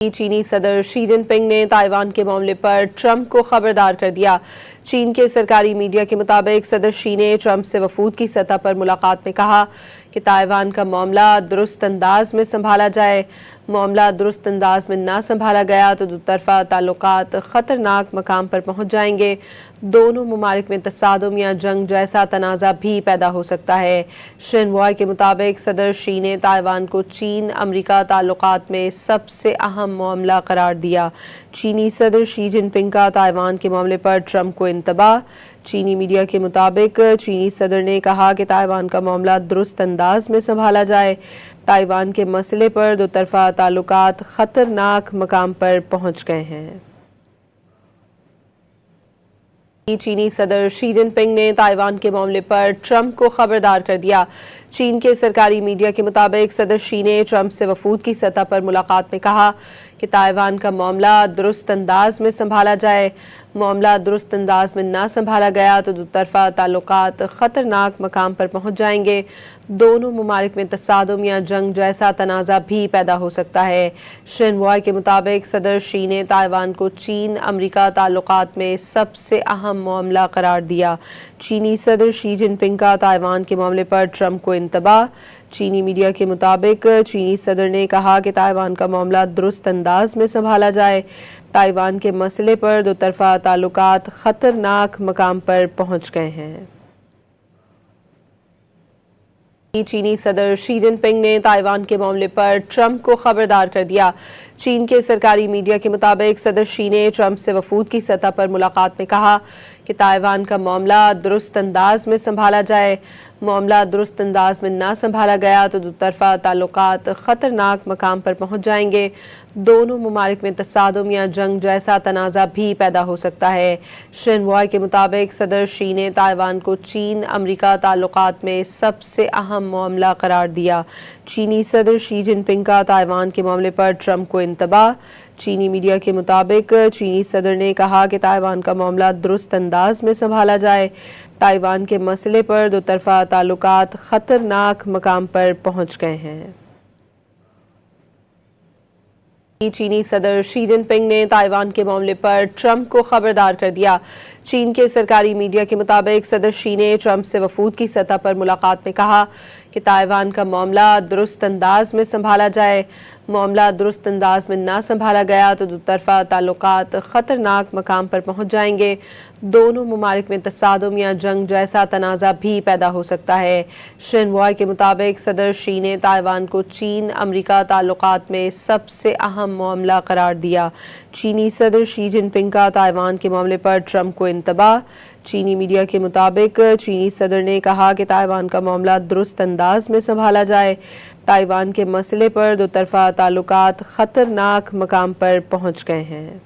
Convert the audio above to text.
चीनी सदर Xi Jinping ने ताइवान के मामले पर ट्रंप को खबरदार कर दिया। चीन के सरकारी मीडिया के मुताबिक सदर शी ने ट्रंप से वफूद की सतह पर मुलाकात में कहा कि ताइवान का मामला दुरुस्त अंदाज में संभाला जाए। मामला दुरुस्त अंदाज में ना संभाला गया तो दुतरफा ताल्लुकात खतरनाक मकाम पर पहुंच जाएंगे। दोनों ममालिक में तसादुम या जंग जैसा तनाज़ा भी पैदा हो सकता है। शिन्हुआ के मुताबिक सदर शी ने ताइवान को चीन अमरीका ताल्लुकात में सबसे अहम मामला करार दिया। चीनी सदर शी जिनपिंग का ताइवान के मामले पर ट्रंप को इंतबाह। चीनी मीडिया के मुताबिक चीनी सदर ने कहा कि ताइवान का मामला दुरुस्त अंदाज में संभाला जाए। ताइवान के मसले पर दोतरफा ताल्लुकात खतरनाक मकाम पर पहुंच गए हैं। चीनी सदर शी जिनपिंग ने ताइवान के मामले पर ट्रंप को खबरदार कर दिया। चीन के सरकारी मीडिया के मुताबिक सदर शी ने ट्रंप से वफूद की सतह पर मुलाकात में कहा कि ताइवान का मामला दुरुस्त अंदाज में संभाला जाए। मामला दुरुस्त अंदाज में ना संभाला गया तो दुतरफा ताल्लुकात खतरनाक मकाम पर पहुंच जाएंगे। दोनों ममालिक में तसादुम या जंग जैसा तनाज़ा भी पैदा हो सकता है। शिन्हुआ के मुताबिक सदर शी ने ताइवान को चीन अमरीका ताल्लुकात में सबसे अहम मामला करार दिया। चीनी सदर शी जिनपिंग का ताइवान के मामले पर ट्रंप को इंतबाह। चीनी मीडिया के मुताबिक चीनी सदर ने कहा कि ताइवान का मामला दुरुस्त अंदाज में संभाला जाए। ताइवान के मसले पर दोतरफा ताल्लुकात खतरनाक मकाम पर पहुंच गए हैं। चीनी सदर शी जिनपिंग ने ताइवान के मामले पर ट्रंप को खबरदार कर दिया। चीन के सरकारी मीडिया के मुताबिक सदर शी ने ट्रंप से वफूद की सतह पर मुलाकात में कहा कि ताइवान का मामला दुरुस्त अंदाज में संभाला जाए। मामला दुरुस्त अंदाज में ना संभाला गया तो दुतरफा ताल्लुकात खतरनाक मकाम पर पहुंच जाएंगे। दोनों ममालिक में तसादुम या जंग जैसा तनाज़ा भी पैदा हो सकता है। शिन्हुआ के मुताबिक सदर शी ने ताइवान को चीन अमरीका ताल्लुकात में सबसे अहम मामला करार दिया। चीनी सदर शी जिनपिंग का ताइवान के मामले पर ट्रंप को इंतबाह। चीनी मीडिया के मुताबिक चीनी सदर ने कहा कि ताइवान का मामला दुरुस्त अंदाज में संभाला जाए। ताइवान के मसले पर दोतरफा ताल्लुकात खतरनाक मकाम पर पहुंच गए हैं। चीनी सदर शी जिनपिंग ने ताइवान के मामले पर ट्रंप को खबरदार कर दिया। चीन के सरकारी मीडिया के मुताबिक सदर शी ने ट्रंप से वफूद की सतह पर मुलाकात में कहा कि ताइवान का मामला दुरुस्त अंदाज में संभाला जाए। मामला दुरुस्त अंदाज में ना संभाला गया तो दुतरफा ताल्लुकात खतरनाक मकाम पर पहुंच जाएंगे। दोनों ममालिक में तसादुम या जंग जैसा तनाज़ा भी पैदा हो सकता है। शिन्हुआ के मुताबिक सदर शी ने ताइवान को चीन अमरीका ताल्लुकात में सबसे अहम मामला करार दिया। चीनी सदर शी जिनपिंग का ताइवान के मामले पर ट्रंप को इंतबाह। चीनी मीडिया के मुताबिक चीनी सदर ने कहा कि ताइवान का मामला दुरुस्त अंदाज में संभाला जाए। ताइवान के मसले पर दोतरफा ताल्लुकात खतरनाक मकाम पर पहुंच गए हैं।